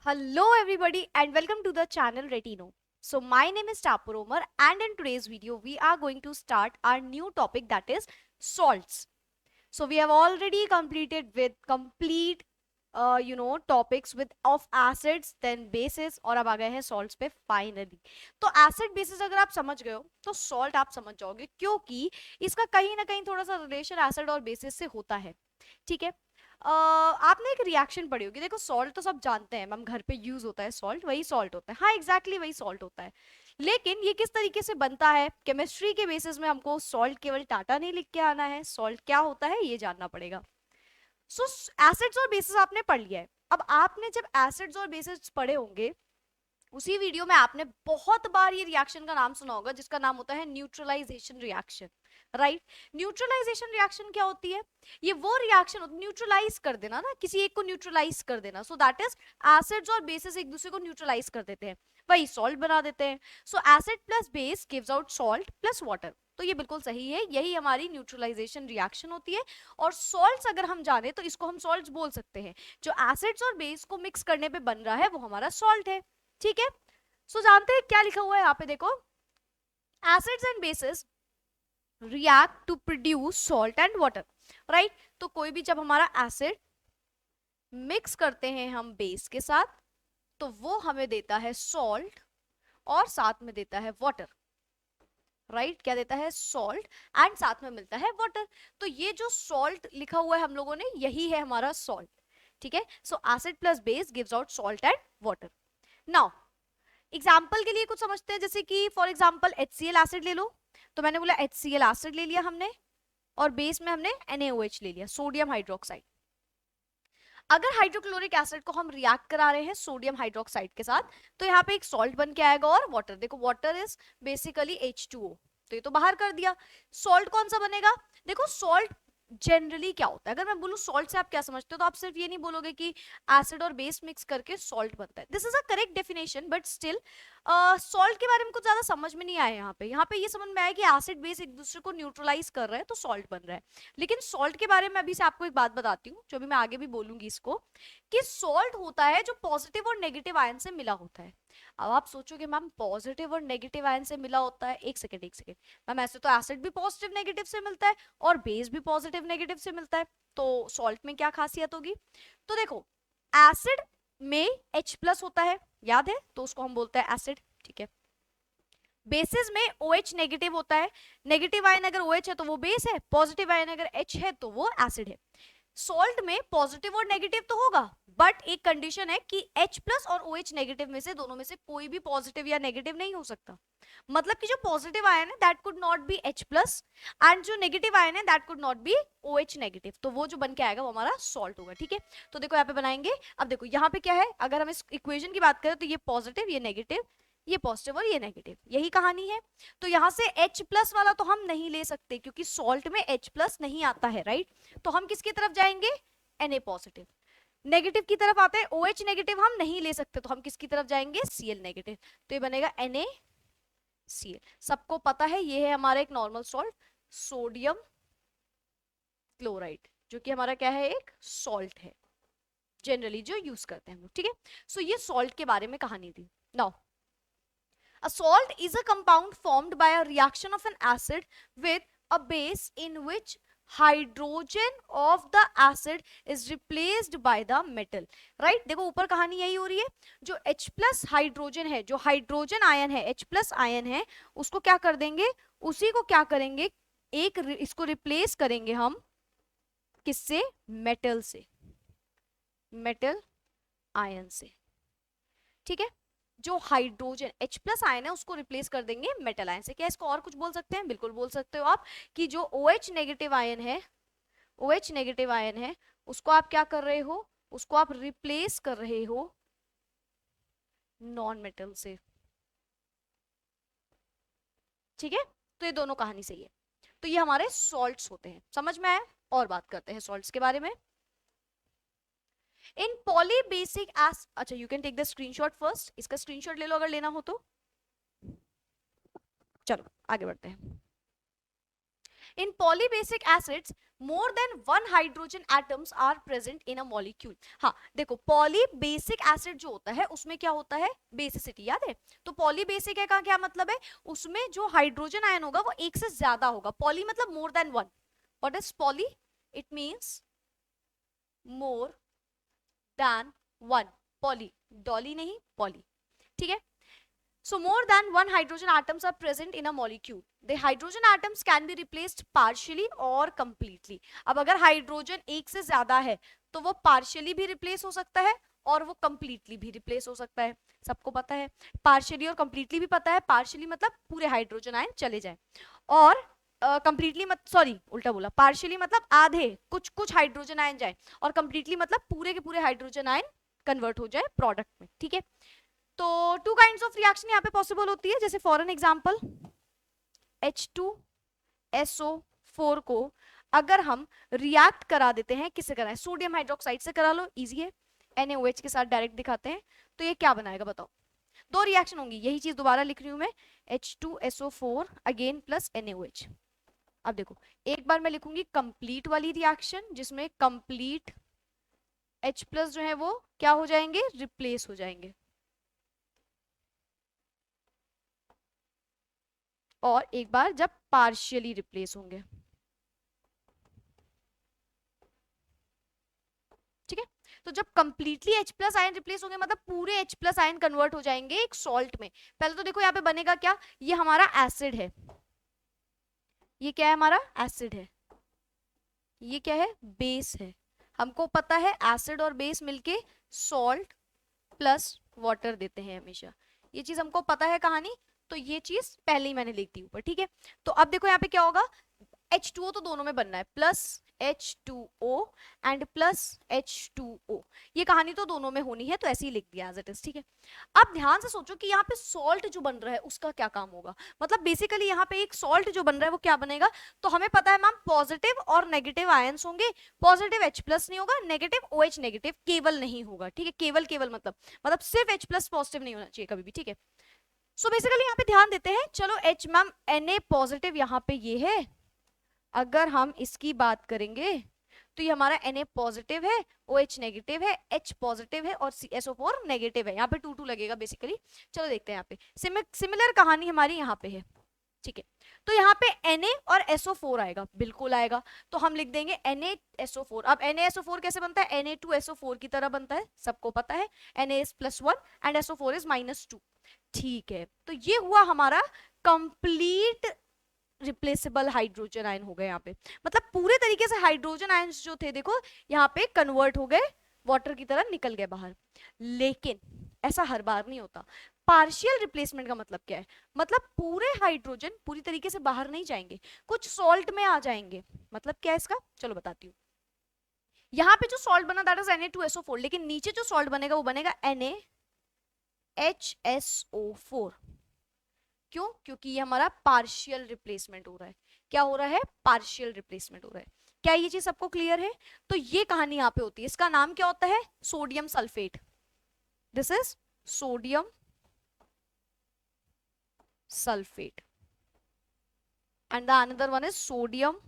Hello everybody and welcome to the channel Retino. So my name is Tapur Omar and in today's video we are going to start our new topic, that is salts. So we have already completed with complete topics with of acids then bases और अब आ गए हैं salts पे finally. तो acid bases अगर आप समझ गए हो तो salt आप समझ जाओगे, क्योंकि इसका कहीं ना कहीं थोड़ा सा रिलेशन acid और bases से होता है. ठीक है. आपने एक रिएक्शन पढ़ी होगी. देखो सॉल्ट तो सब जानते हैं, हम घर पे यूज होता है सॉल्ट, वही सॉल्ट होता है. हाँ एग्जैक्टली वही सॉल्ट होता है. लेकिन ये किस तरीके से बनता है, केमिस्ट्री के बेसिस में हमको सॉल्ट केवल टाटा नहीं लिख के आना है, सॉल्ट क्या होता है ये जानना पड़ेगा. सो एसिड्स और बेसिस आपने पढ़ लिया है. अब आपने जब एसिड्स और बेसिस पढ़े होंगे उसी वीडियो में आपने बहुत बार ये रिएक्शन का नाम सुना होगा जिसका नाम होता है neutralisation reaction. Right. Neutralisation reaction क्या होती है? ये वो रिएक्शन होती है न्यूट्रलाइज कर देना ना, किसी एक को न्यूट्रलाइज कर देना. सो दैट इज एसिड्स और बेसिस एक दूसरे को न्यूट्रलाइज कर देते हैं, वही सॉल्ट बना देते हैं. सो acid plus base gives out salt plus water. तो ये बिल्कुल सही है, यही हमारी न्यूट्रलाइजेशन रिएक्शन होती है. और सॉल्ट्स अगर हम जाने तो इसको हम सॉल्ट्स बोल सकते हैं. जो एसिड्स और बेस को मिक्स करने पे बन रहा है वो हमारा सॉल्ट है. ठीक है. सो जानते हैं क्या लिखा हुआ है यहाँ पे, देखो acids and bases react to produce salt and water. Right. तो कोई भी जब हमारा एसिड मिक्स करते हैं हम बेस के साथ तो वो हमें देता है सॉल्ट और साथ में देता है वाटर. राइट. क्या देता है? सॉल्ट एंड साथ में मिलता है वाटर. तो ये जो सॉल्ट लिखा हुआ है हम लोगों ने, यही है हमारा सॉल्ट. ठीक है. सो acid plus base gives out salt and water. Now example के लिए कुछ समझते हैं, जैसे कि फॉर एग्जाम्पल HCl एसिड ले लो. तो मैंने बोला HCl एसिड ले लिया हमने और बेस में हमने NaOH ले लिया, सोडियम हाइड्रोक्साइड. अगर हाइड्रोक्लोरिक एसिड को हम रिएक्ट करा रहे हैं सोडियम हाइड्रोक्साइड के साथ तो यहाँ पे एक सॉल्ट बन के आएगा और वाटर. देखो वाटर इज बेसिकली H2O, तो ये तो बाहर कर दिया. सॉल्ट कौन सा बनेगा? देखो सॉल्ट जनरली क्या होता है, अगर मैं बोलूं सॉल्ट से आप क्या समझते हो तो आप सिर्फ ये नहीं बोलोगे कि एसिड और बेस मिक्स करके सॉल्ट बनता है. This is a correct definition but still salt के बारे में कुछ ज्यादा समझ में नहीं आया. यहाँ पे ये समझ में आया कि एसिड बेस एक दूसरे को न्यूट्रलाइज कर रहा है तो सॉल्ट बन रहा है. लेकिन सॉल्ट के बारे में अभी से आपको एक बात बताती हूँ जो भी मैं आगे भी बोलूंगी इसको, कि सॉल्ट होता है जो पॉजिटिव और नेगेटिव आयन से मिला होता है. अब आप सोचोगे मैम पॉजिटिव और नेगेटिव आयन से मिला होता है, एक सेकेंड मैम ऐसे तो एसिड भी पॉजिटिव नेगेटिव से मिलता है और बेस भी पॉजिटिव नेगेटिव से मिलता है, तो सॉल्ट में क्या खासियत होगी? तो देखो एसिड में H प्लस होता है, याद है, तो उसको हम बोलते हैं एसिड. ठीक है. बेसिस में OH नेगेटिव होता है, नेगेटिव आयन अगर OH है तो वो बेस है, पॉजिटिव आयन अगर H है तो वो एसिड है. सॉल्ट में पॉजिटिव और नेगेटिव तो होगा बट एक कंडीशन है कि H प्लस और OH नेगेटिव में से दोनों में से कोई भी पॉजिटिव या नेगेटिव नहीं हो सकता. मतलब कि जो पॉजिटिव आयन है that could not be H plus and जो नेगेटिव आयन है that could not be OH negative. तो वो जो बन के आएगा वो हमारा सॉल्ट होगा. ठीक है. तो देखो यहाँ पे बनाएंगे. अब देखो यहाँ पे क्या है, अगर हम इस इक्वेशन की बात करें तो ये पॉजिटिव ये नेगेटिव, ये पॉजिटिव और ये नेगेटिव, यही कहानी है. तो यहां से H प्लस वाला तो हम नहीं ले सकते क्योंकि सॉल्ट में H प्लस नहीं आता है. राइट. तो हम किसकी तरफ जाएंगे? Na positive. नेगेटिव की तरफ आते हैं OH नेगेटिव हम नहीं ले सकते तो हम किसकी तरफ जाएंगे? Cl negative. तो ये बनेगा NaCl. सबको पता है ये है हमारा एक नॉर्मल सॉल्ट सोडियम क्लोराइड, जो कि हमारा क्या है? एक सॉल्ट है जनरली जो यूज करते हैं हम लोग. ठीक है. सो ये सॉल्ट के बारे में कहानी थी. Now a salt is a compound formed by a reaction of an acid with a base in which hydrogen of the acid is replaced by the metal. right. देखो ऊपर कहानी यही हो रही है, जो H प्लस हाइड्रोजन है, जो हाइड्रोजन आयन है, H प्लस आयन है, उसको क्या कर देंगे? उसी को क्या करेंगे? इसको रिप्लेस करेंगे हम किससे? मेटल से, मेटल आयन से. ठीक है. जो हाइड्रोजन H प्लस आयन है उसको रिप्लेस कर देंगे मेटल आयन से. क्या इसको और कुछ बोल सकते हैं? बिल्कुल बोल सकते हो आप कि जो OH नेगेटिव आयन है, OH नेगेटिव आयन है, उसको आप क्या कर रहे हो? उसको आप रिप्लेस कर रहे हो नॉन मेटल से. ठीक है. तो ये दोनों कहानी सही है. तो ये हमारे सॉल्ट्स होते हैं. समझ में आया? और बात करते हैं सॉल्ट्स के बारे में. इन पॉलीबेसिक एस, अच्छा you can take the screenshot first. इसका स्क्रीनशॉट ले लो अगर लेना हो तो. चलो आगे बढ़ते हैं. In polybasic acids more than one hydrogen atoms are present in a molecule. हाँ देखो, पॉलीबेसिक एसिड जो होता है उसमें क्या होता है, बेसिसिटी, याद है? तो पॉलीबेसिक है का क्या मतलब है, उसमें जो हाइड्रोजन आयन होगा वो एक से ज्यादा होगा। पॉली मतलब मोर than one. What is poly? It means more than one. Poly, Dolly नहीं, पॉली, ठीक है। So more than one hydrogen atoms are present in a molecule. The hydrogen atoms can be replaced partially or completely. अब अगर hydrogen एक से ज्यादा है तो वो पार्शियली भी रिप्लेस हो सकता है और वो कंप्लीटली भी रिप्लेस हो सकता है। सबको पता है, पार्शियली और कंप्लीटली भी पता है। पार्शियली मतलब पूरे हाइड्रोजन आयन चले जाए, और कंप्लीटली मत सॉरी उल्टा बोला, पार्शियली मतलब आधे, कुछ कुछ हाइड्रोजन आयन जाए, और कंप्लीटली मतलब पूरे के पूरे हाइड्रोजन आयन कन्वर्ट हो जाए प्रोडक्ट में, ठीक है। तो टू काइंड्स ऑफ रिएक्शन यहाँ पे पॉसिबल होती है, जैसे फॉर एन एग्जांपल H2SO4 को अगर हम रिएक्ट करा देते हैं, किससे कराएं, सोडियम हाइड्रोक्साइड से करा लो, इजी है। NaOH के साथ डायरेक्ट दिखाते हैं, तो ये क्या बनाएगा बताओ? दो रिएक्शन होंगी, यही चीज दोबारा लिख रही हूं मैं, H2SO4 अगेन प्लस NaOH। अब देखो, एक बार मैं लिखूंगी कंप्लीट वाली रिएक्शन जिसमें कंप्लीट H प्लस जो है वो क्या हो जाएंगे, रिप्लेस हो जाएंगे, और एक बार जब पार्शियली रिप्लेस होंगे, ठीक है। तो जब completely H plus ion replace होंगे मतलब पूरे H प्लस आयन कन्वर्ट हो जाएंगे एक सॉल्ट में। पहले तो देखो यहाँ पे बनेगा क्या, ये हमारा एसिड है, ये क्या है, हमारा एसिड है, ये क्या है, बेस है। हमको पता है एसिड और बेस मिलके सॉल्ट प्लस वाटर देते हैं हमेशा, ये चीज हमको पता है कहानी, तो ये चीज पहले ही मैंने लिख दी ऊपर, ठीक है। तो अब देखो यहाँ पे क्या होगा, H2O तो दोनों में बनना है, plus H2O and plus H2O, ये कहानी तो दोनों में होनी है, तो ऐसे ही लिख दिया एज इट इज, ठीक है। अब ध्यान से सोचो कि यहाँ पे सॉल्ट जो बन रहा है उसका क्या काम होगा, मतलब बेसिकली यहाँ पे एक सॉल्ट जो बन रहा है वो क्या बनेगा, तो हमें पता है मैम पॉजिटिव और नेगेटिव आयंस होंगे, पॉजिटिव H प्लस नहीं होगा, नेगेटिव OH नेगेटिव केवल नहीं होगा, ठीक है। केवल केवल मतलब सिर्फ H प्लस पॉजिटिव नहीं होना चाहिए कभी भी, ठीक है। सो बेसिकली यहाँ पे ध्यान देते हैं, चलो H मैम Na पॉजिटिव यहाँ पे ये है, अगर हम इसकी बात करेंगे तो ये हमारा Na पॉजिटिव है, OH नेगेटिव है, H पॉजिटिव है और SO4 नेगेटिव है, यहाँ पे 2 2 लगेगा बेसिकली। चलो देखते हैं यहाँ पे सिमिलर कहानी हमारी यहाँ पे है, ठीक है। तो यहाँ पे Na और SO4 आएगा, बिल्कुल आएगा, तो हम लिख देंगे NaSO4। अब NaSO4 कैसे बनता है, Na2SO4 की तरह बनता है, सबको पता है, Na is +1 and SO4 is -2, ठीक है। तो ये हुआ हमारा कंप्लीट रिप्लेसेबल हाइड्रोजन आयन हो गए यहाँ पे, मतलब पूरे तरीके से हाइड्रोजन आयंस जो थे देखो यहाँ पे कन्वर्ट हो गए, वाटर की तरह निकल गए बाहर। लेकिन ऐसा हर बार नहीं होता। पार्शियल रिप्लेसमेंट का मतलब क्या है, मतलब पूरे हाइड्रोजन पूरी तरीके से बाहर नहीं जाएंगे, कुछ सॉल्ट में आ जाएंगे। मतलब क्या है इसका, चलो बताती हूँ। यहाँ पे जो सॉल्ट बना दैट इज Na2SO4, लेकिन नीचे जो सॉल्ट बनेगा वो बनेगा NaHSO4। क्यों, क्योंकि ये हमारा पार्शियल रिप्लेसमेंट हो रहा है। क्या हो रहा है, पार्शियल रिप्लेसमेंट हो रहा है। क्या ये चीज सबको क्लियर है? तो ये कहानी यहाँ पे होती है, इसका नाम क्या होता है, sodium sulphate. This is sodium sulphate and the another one is sodium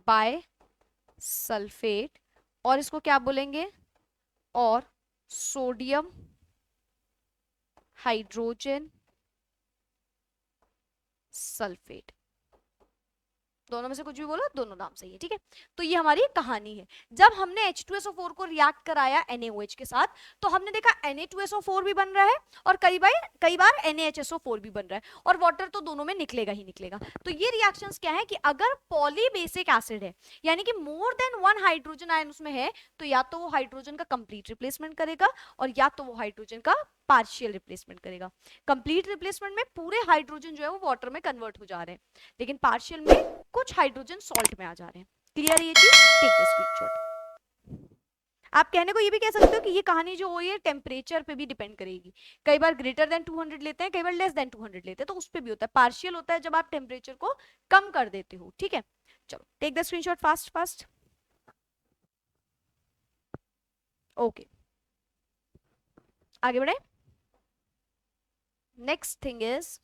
bisulphate, और इसको क्या बोलेंगे, और सोडियम हाइड्रोजन सल्फेट। दोनों में से कुछ भी बोलो, दोनों नाम सही है, ठीक है। तो ये हमारी कहानी है। जब हमने H2SO4 को रिएक्ट कराया NaOH के साथ, तो हमने देखा Na2SO4 भी बन रहा है और कई बार NaHSO4 भी बन रहा है, और वाटर तो दोनों में निकलेगा ही निकलेगा। तो ये रिएक्शंस क्या है कि अगर पॉलीबेसिक एसिड है, यानी कि मोर देन वन हाइड्रोजन आयन उसमें है, तो या तो वो हाइड्रोजन का कंप्लीट रिप्लेसमेंट करेगा और या तो वो हाइड्रोजन का पार्शियल रिप्लेसमेंट करेगा। कंप्लीट रिप्लेसमेंट में पूरे हाइड्रोजन जो है वो वाटर में कन्वर्ट हो जा रहे हैं, लेकिन पार्शियल में कुछ हाइड्रोजन सॉल्ट में आ जा रहे हैं। क्लियर है ये चीज? Take the screenshot. आप कहने को ये भी कह सकते हो कि ये कहानी जो हुई है टेम्परेचर पे भी डिपेंड करेगी। कई बार ग्रेटर देन 200 लेते हैं, कई बार लेस देन 200 लेते हैं, तो उस पे भी होता है। पार्शियल होता है जब आप टेम्परेचर को कम कर देते हो, ठीक है। चलो take the screenshot fast fast. Okay, आगे बढ़े। Next thing is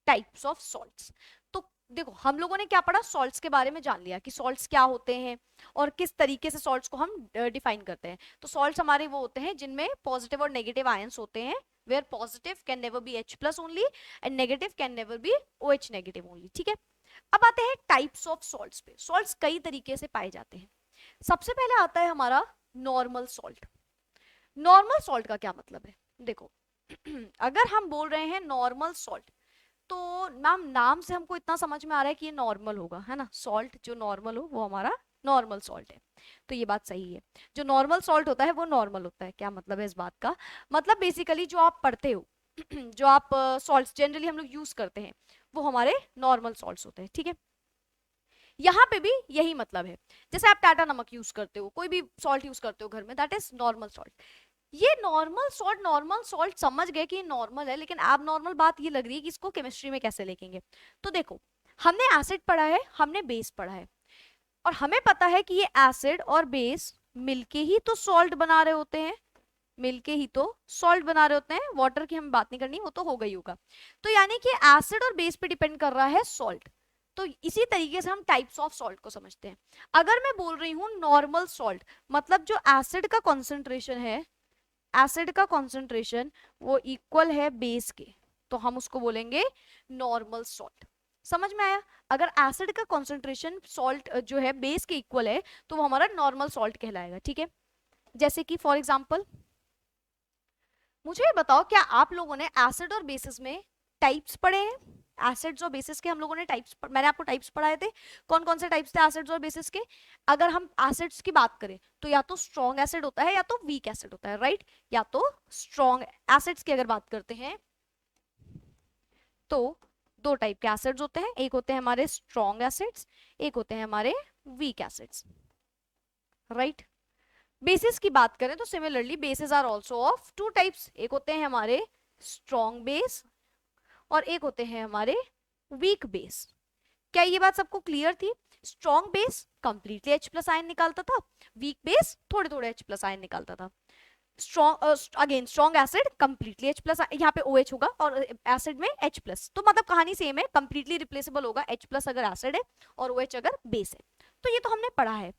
types of salts. तो देखो हम लोगों ने क्या पढ़ा, सॉल्ट्स के बारे में जान लिया कि सॉल्ट्स क्या होते हैं और किस तरीके से सॉल्ट्स को हम डिफाइन करते हैं। तो सॉल्ट्स हमारे वो होते हैं जिनमें पॉजिटिव और नेगेटिव आयंस होते हैं, where positive can never be H plus only and negative can never be OH negative only. ठीक है, अब आते हैं टाइप्स ऑफ सॉल्ट्स पे। सॉल्ट्स कई तरीके से पाए जाते हैं। सबसे पहले आता है हमारा नॉर्मल सॉल्ट। नॉर्मल सॉल्ट का क्या मतलब है, देखो अगर हम बोल रहे हैं नॉर्मल सॉल्ट, तो नाम से हमको इतना समझ में आ रहा है कि ये नॉर्मल होगा, है ना। सॉल्ट जो नॉर्मल हो वो हमारा नॉर्मल सॉल्ट है, तो ये बात सही है। जो नॉर्मल सॉल्ट होता है वो नॉर्मल होता है। क्या मतलब है इस बात का, मतलब बेसिकली जो आप पढ़ते हो जो आप सॉल्ट्स जनरली हम लोग यूज करते हैं वो हमारे नॉर्मल सॉल्ट्स होते हैं। ठीक है, यहाँ पे भी यही मतलब है। जैसे आप टाटा नमक यूज करते हो, कोई भी सॉल्ट यूज करते हो घर में, दैट इज नॉर्मल सॉल्ट। ये नॉर्मल सॉल्ट समझ गए कि नॉर्मल है, लेकिन अब नॉर्मल बात ये लग रही है कि इसको केमिस्ट्री में कैसे लिखेंगे। तो देखो हमने एसिड पढ़ा है, हमने बेस पढ़ा है, और हमें पता है कि ये एसिड और बेस मिलके ही तो सॉल्ट बना रहे होते हैं, मिलके ही तो सॉल्ट बना रहे होते हैं। वाटर की हम बात नहीं करनी, वो तो हो गई होगा। तो यानी कि एसिड और बेस पे डिपेंड कर रहा है सॉल्ट। तो इसी तरीके से हम टाइप्स ऑफ सॉल्ट को समझते हैं। अगर मैं बोल रही हूँ नॉर्मल सॉल्ट, मतलब जो एसिड का कॉन्सेंट्रेशन है, एसिड का कॉन्सेंट्रेशन वो इक्वल है बेस के, तो हम उसको बोलेंगे नॉर्मल सॉल्ट। समझ में आया, अगर एसिड का कॉन्सेंट्रेशन सॉल्ट जो है बेस के इक्वल है तो वो हमारा नॉर्मल सॉल्ट कहलाएगा। ठीक है, जैसे कि फॉर एग्जांपल मुझे ये बताओ, क्या आप लोगों ने एसिड और बेसिस में टाइप्स पढ़े हैं? एसिड्स और बेसिस के हम लोगों ने टाइप्स, मैंने आपको टाइप्स पढ़ाए थे। कौन कौन से टाइप्स थे एसिड्स और बेसिस के? अगर हम एसिड्स की बात करें तो या तो स्ट्रॉन्ग एसिड होता है या तो वीक एसिड होता है, राइट। या तो स्ट्रॉन्ग एसिड्स की अगर बात करते हैं तो दो टाइप के एसिड्स होते हैं, एक होते हैं हमारे स्ट्रॉन्ग एसिड्स, एक होते हैं हमारे वीक एसिड्स, राइट। बेसिस की बात करें तो similarly bases are also of two types, एक होते हैं हमारे स्ट्रॉन्ग बेस और एक होते हैं हमारे वीक बेस। क्या ये बात सबको क्लियर थी? Strong base completely H plus ion निकालता था, वीक बेस थोड़े थोड़े H प्लस आयन निकालता था। Strong again strong acid completely H plus, यहाँ पे OH होगा और एसिड में H प्लस, तो मतलब कहानी सेम है, कंप्लीटली रिप्लेसेबल होगा H प्लस अगर एसिड है और OH अगर बेस है। तो ये तो हमने पढ़ा है।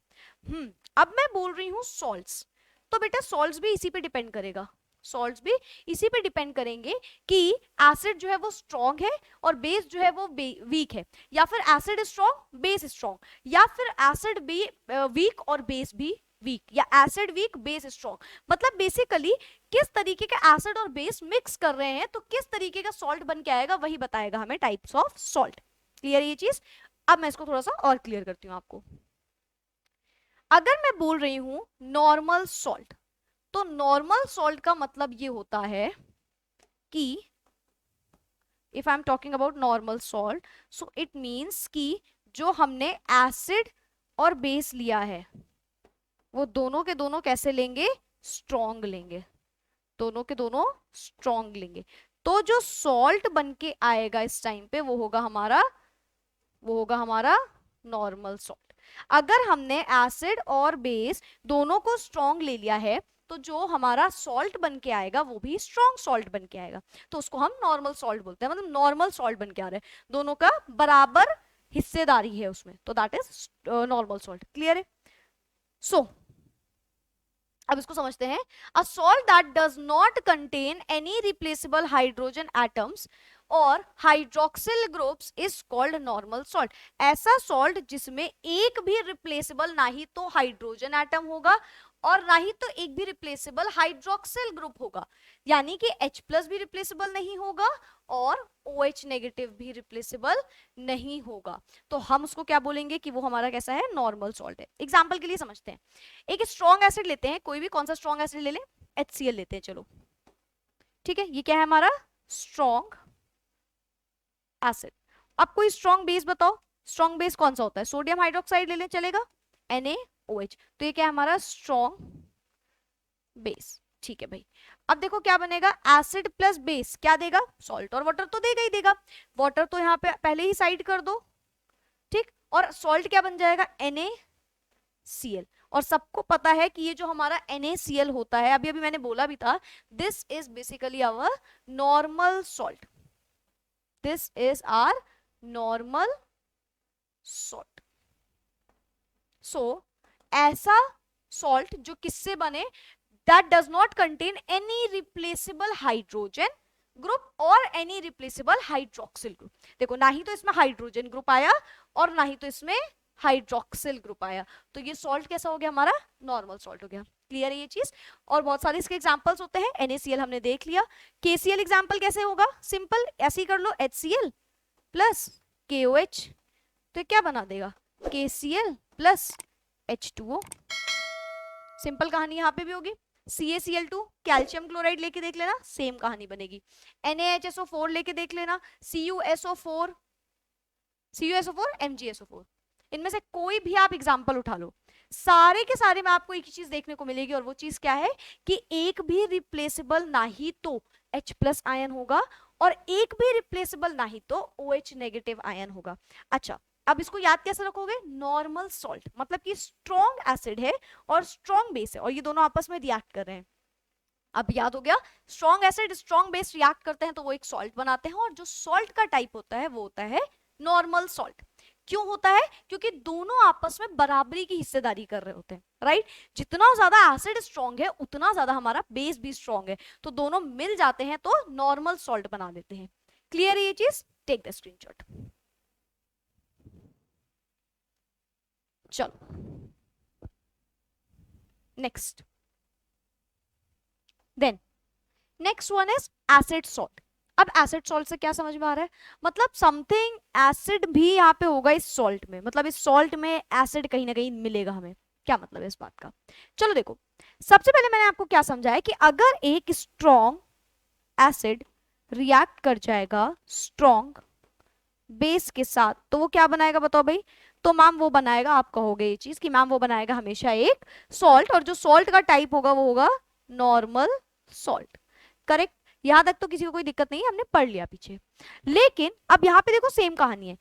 अब मैं बोल रही हूँ सॉल्ट्स, तो बेटा सॉल्ट्स भी इसी पे डिपेंड करेगा, सॉल्ट्स भी इसी पे डिपेंड करेंगे कि एसिड जो है वो स्ट्रॉन्ग है और बेस जो है वो वीक है, या फिर एसिड स्ट्रॉन्ग बेस स्ट्रॉन्ग, या फिर एसिड भी वीक और बेस भी वीक, या एसिड वीक बेस स्ट्रॉन्ग। मतलब बेसिकली किस तरीके का एसिड और बेस मिक्स कर रहे हैं तो किस तरीके का सॉल्ट बन के आएगा, वही बताएगा हमें टाइप्स ऑफ सॉल्ट। क्लियर ये चीज? अब मैं इसको थोड़ा सा और क्लियर करती हूँ आपको। अगर मैं बोल रही हूं नॉर्मल सॉल्ट, तो नॉर्मल सॉल्ट का मतलब ये होता है कि if I am talking about normal salt, so it means कि जो हमने एसिड और बेस लिया है वो दोनों के दोनों कैसे लेंगे, स्ट्रॉन्ग लेंगे, दोनों के दोनों स्ट्रॉन्ग लेंगे। तो जो सॉल्ट बन के आएगा इस टाइम पे वो होगा हमारा नॉर्मल सॉल्ट। अगर हमने एसिड और बेस दोनों को स्ट्रॉन्ग ले लिया है तो जो हमारा सॉल्ट बन के आएगा वो भी स्ट्रॉन्ग सॉल्ट बन के आएगा, तो उसको हम नॉर्मल सॉल्ट बोलते हैं। मतलब नॉर्मल सॉल्ट बन के आ रहा है, दोनों का बराबर हिस्सेदारी है उसमें, तो that is normal salt. Clear है? सो अब इसको समझते हैं। A salt that does not contain any replaceable hydrogen atoms और hydroxyl groups is called normal salt. ऐसा सॉल्ट जिसमें एक भी रिप्लेसेबल ना ही तो हाइड्रोजन एटम होगा और ना ही तो एक भी रिप्लेसेबल हाइड्रोक्सिल ग्रुप होगा, यानी कि H प्लस भी रिप्लेसेबल नहीं होगा और OH नेगेटिव भी रिप्लेसेबल नहीं होगा, तो हम उसको क्या बोलेंगे कि वो हमारा कैसा है, नॉर्मल सॉल्ट है। एग्जाम्पल के लिए समझते हैं, एक स्ट्रॉन्ग एसिड लेते हैं, कोई भी, कौन सा स्ट्रॉन्ग एसिड ले लें, HCl लेते हैं, चलो ठीक है। ये क्या है हमारा स्ट्रॉन्ग एसिड। अब कोई स्ट्रॉन्ग बेस बताओ, स्ट्रॉन्ग बेस कौन सा होता है, सोडियम हाइड्रोक्साइड ले लें चलेगा, NaOH, तो ये क्या है हमारा स्ट्रॉन्ग बेस। ठीक है भाई, अब देखो क्या बनेगा, एसिड प्लस बेस क्या देगा, सॉल्ट और वाटर तो देगा ही देगा, वाटर तो यहाँ पे पहले ही साइड कर दो, ठीक, और सॉल्ट क्या बन जाएगा, NaCl। और सबको पता है कि ये जो हमारा NaCl होता है, अभी अभी मैंने बोला भी था, this is basically our normal salt. This is our normal salt. So ऐसा सॉल्ट जो किससे बने, that does not contain any replaceable hydrogen group और एनी रिप्लेसेबल हाइड्रोक्सिल ग्रुप. देखो ना ही तो इसमें हाइड्रोजन ग्रुप आया और ना ही तो इसमें हाइड्रोक्सिल ग्रुप आया, तो ये सॉल्ट कैसा हो गया हमारा, नॉर्मल सॉल्ट हो गया. क्लियर है ये चीज. और बहुत सारे इसके एग्जांपल्स होते हैं. NaCl हमने देख लिया. KCl एग्जांपल कैसे होगा, सिंपल ऐसे ही कर लो, HCl प्लस KOH, तो क्या बना देगा, KCl प्लस H2O. सिंपल कहानी यहाँ पे भी होगी. CaCl2 कैल्शियम क्लोराइड लेके देख लेना, सेम कहानी बनेगी. NaHSO4 लेके देख लेना, CuSO4 MgSO4, इनमें से कोई भी आप एग्जांपल उठा लो, सारे के सारे में आपको एक ही चीज देखने को मिलेगी, और वो चीज क्या है कि एक भी रिप्लेसेबल ना ही तो H+ आयन होगा और एक भी रिप्लेसेबल ना ही तो OH नेगेटिव आयन होगा. अच्छा, अब इसको याद कैसे रखोगे, नॉर्मल सॉल्ट मतलब कि स्ट्रॉन्ग एसिड है और स्ट्रॉन्ग बेस है और ये दोनों आपस में रिएक्ट कर रहे हैं. अब याद हो गया, strong acid strong base react करते हैं तो वो एक सॉल्ट बनाते हैं, और जो सॉल्ट का टाइप होता है वो होता है नॉर्मल सॉल्ट. क्यों होता है, क्योंकि दोनों आपस में बराबरी की हिस्सेदारी कर रहे होते हैं, राइट. जितना ज्यादा एसिड स्ट्रॉन्ग है उतना ज्यादा हमारा बेस भी स्ट्रॉन्ग है, तो दोनों मिल जाते हैं तो नॉर्मल सॉल्ट बना देते हैं. क्लियर है ये चीज, टेक द स्क्रीनशॉट. चलो next, then next one is acid salt. अब एसिड सॉल्ट से क्या समझ में आ रहा है, मतलब समथिंग एसिड भी यहाँ पे होगा इस सॉल्ट में, मतलब इस सॉल्ट में एसिड कहीं ना कहीं मिलेगा हमें. क्या मतलब है इस बात का, चलो देखो. सबसे पहले मैंने आपको क्या समझाया कि अगर एक स्ट्रॉन्ग एसिड रिएक्ट कर जाएगा स्ट्रॉन्ग बेस के साथ तो वो क्या बनाएगा बताओ भाई, तो मैम वो बनाएगा, आप कहोगे ये चीज कि मैम वो बनाएगा हमेशा एक सॉल्ट, और जो सॉल्ट का टाइप होगा वो होगा नॉर्मल सॉल्ट. करेक्ट, यहां तक तो किसी को कोई दिक्कत नहीं है, हमने पढ़ लिया पीछे. लेकिन अब यहाँ पे देखो सेम कहानी है.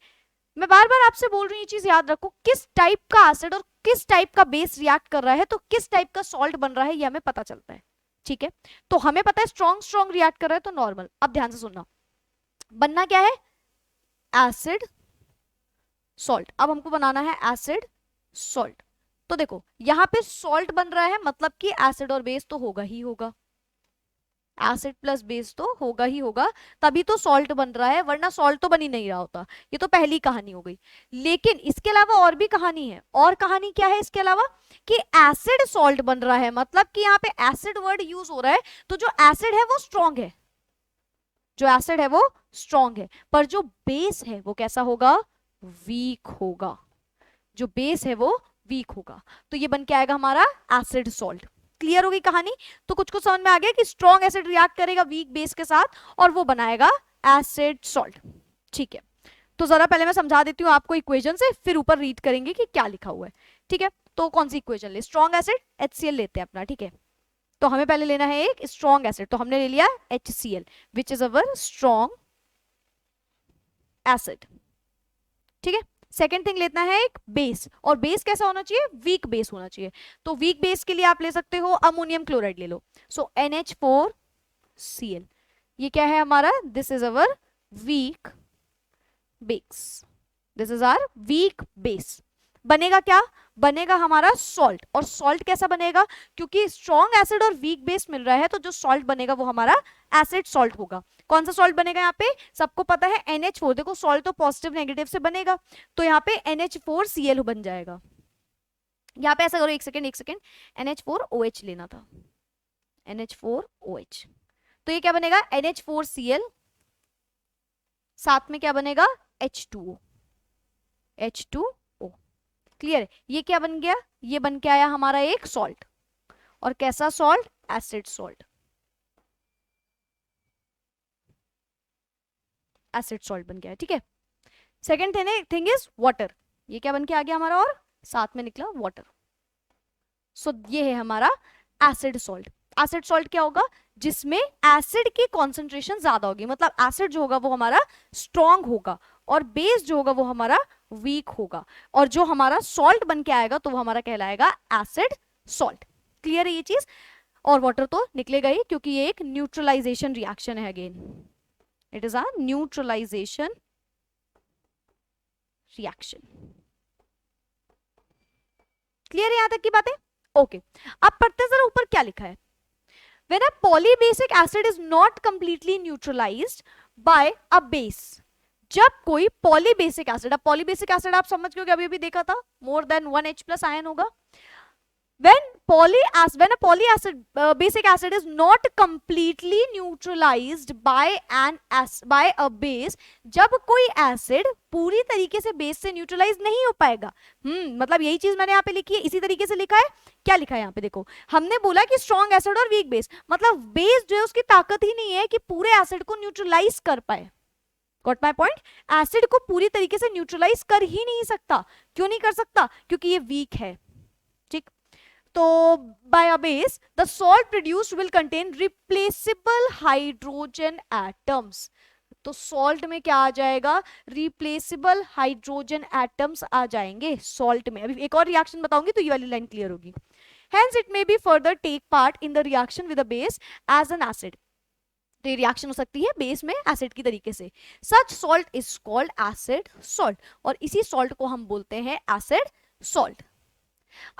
मैं बार बार आपसे बोल रही हूँ ये चीज याद रखो, किस टाइप का एसिड और किस टाइप का बेस रिएक्ट कर रहा है तो किस टाइप का सॉल्ट बन रहा है ये हमें पता चलता है. ठीक है, तो हमें पता है स्ट्रॉन्ग स्ट्रॉन्ग रिएक्ट कर रहा है तो नॉर्मल. अब ध्यान से सुनना, बनना क्या है, एसिड सॉल्ट. अब हमको बनाना है एसिड सॉल्ट. तो देखो यहां पे सॉल्ट बन रहा है मतलब कि एसिड और बेस तो होगा ही होगा, एसिड प्लस बेस तो होगा ही होगा, तभी तो सॉल्ट बन रहा है, वरना सॉल्ट तो बन ही नहीं रहा होता. ये तो पहली कहानी हो गई. लेकिन इसके अलावा और भी कहानी है. और कहानी क्या है इसके अलावा, कि एसिड सॉल्ट बन रहा है मतलब कि यहाँ पे एसिड वर्ड यूज हो रहा है, तो जो एसिड है वो स्ट्रॉन्ग है, जो एसिड है वो स्ट्रॉन्ग है, पर जो बेस है वो कैसा होगा, वीक होगा. जो बेस है वो वीक होगा, तो ये बन के आएगा हमारा एसिड सॉल्ट. क्लियर होगी कहानी. तो कुछ कुछ समझ में आ गया कि स्ट्रॉन्ग एसिड रिएक्ट करेगा वीक बेस के साथ और वो बनाएगा एसिड सॉल्ट. ठीक है, तो जरा पहले मैं समझा देती हूँ आपको इक्वेशन से, फिर ऊपर रीड करेंगे कि क्या लिखा हुआ है. ठीक है, तो कौन सी इक्वेशन ले, स्ट्रॉन्ग एसिड HCl लेते हैं अपना. ठीक है, तो हमें पहले लेना है एक स्ट्रॉन्ग एसिड, तो हमने ले लिया HCl which is our strong acid. ठीक है, सेकेंड थिंग लेना है एक बेस, और बेस कैसा होना चाहिए, वीक बेस होना चाहिए. तो वीक बेस के लिए आप ले सकते हो अमोनियम क्लोराइड ले लो. सो NH4Cl, ये क्या है हमारा, this is our weak base, this is our weak base. बनेगा क्या, बनेगा हमारा सॉल्ट. और सॉल्ट कैसा बनेगा, क्योंकि स्ट्रॉन्ग एसिड और वीक बेस मिल रहा है तो जो सॉल्ट बनेगा वो हमारा एसिड सॉल्ट होगा. कौन सा सॉल्ट बनेगा यहाँ पे, सबको पता है NH4. देखो सॉल्ट तो पॉजिटिव नेगेटिव से बनेगा, तो यहाँ पे NH4Cl बन जाएगा. यहाँ पे ऐसा करो, एक सेकेंड NH4OH लेना था, NH4OH, तो ये क्या बनेगा NH4Cl, साथ में क्या बनेगा H2O. क्लियर है, ये क्या बन गया, ये बन के आया हमारा एक सॉल्ट. और कैसा salt, acid salt, acid salt बन गया. ठीक है, सेकेंड थिंग इज वाटर. ये क्या बन के आ गया हमारा, और साथ में निकला वाटर. सो ये है हमारा एसिड सॉल्ट. एसिड सॉल्ट क्या होगा, जिसमें एसिड की कॉन्सेंट्रेशन ज्यादा होगी, मतलब एसिड जो होगा वो हमारा स्ट्रॉन्ग होगा और बेस जो होगा वो हमारा वीक होगा, और जो हमारा सॉल्ट बन के आएगा तो वो हमारा कहलाएगा एसिड सॉल्ट. क्लियर है ये चीज. और वाटर तो निकलेगा ही क्योंकि ये एक न्यूट्रलाइजेशन रिएक्शन है again. It is a neutralisation reaction. Clear है यहां तक की बातें? ओके, अब पढ़ते हैं जरा ऊपर क्या लिखा है। When a polybasic acid is not completely neutralized by a base, जब कोई पॉलीबेसिक एसिड, अब पॉलीबेसिक एसिड आप समझ गए, अभी अभी देखा था, more than 1 H plus ion होगा। when a polyacid basic acid is not completely neutralized by a base, जब कोई एसिड पूरी तरीके से बेस से न्यूट्रलाइज नहीं हो पाएगा, मतलब यही चीज मैंने यहाँ पे लिखी है, इसी तरीके से लिखा है। क्या लिखा है यहाँ पे देखो, हमने बोला कि स्ट्रॉन्ग एसिड और वीक बेस, मतलब बेस जो है उसकी ताकत ही नहीं है कि पूरे एसिड को न्यूट्रलाइज कर पाए। Got my point? एसिड को पूरी तरीके से न्यूट्रलाइज कर ही नहीं सकता। क्यों नहीं कर सकता? क्योंकि ये वीक है। ठीक, तो by a base the salt produced will contain replaceable hydrogen atoms। तो सॉल्ट में क्या आ जाएगा? रिप्लेसेबल हाइड्रोजन एटम्स आ जाएंगे सॉल्ट में। अभी एक और रिएक्शन बताऊंगी तो ये वाली लाइन क्लियर होगी। Hence it may be further take part in the reaction with a base as an acid। तो ये रिएक्शन हो सकती है बेस में एसिड की तरीके से। Such salt is called acid salt, और इसी सॉल्ट को हम बोलते हैं acid salt.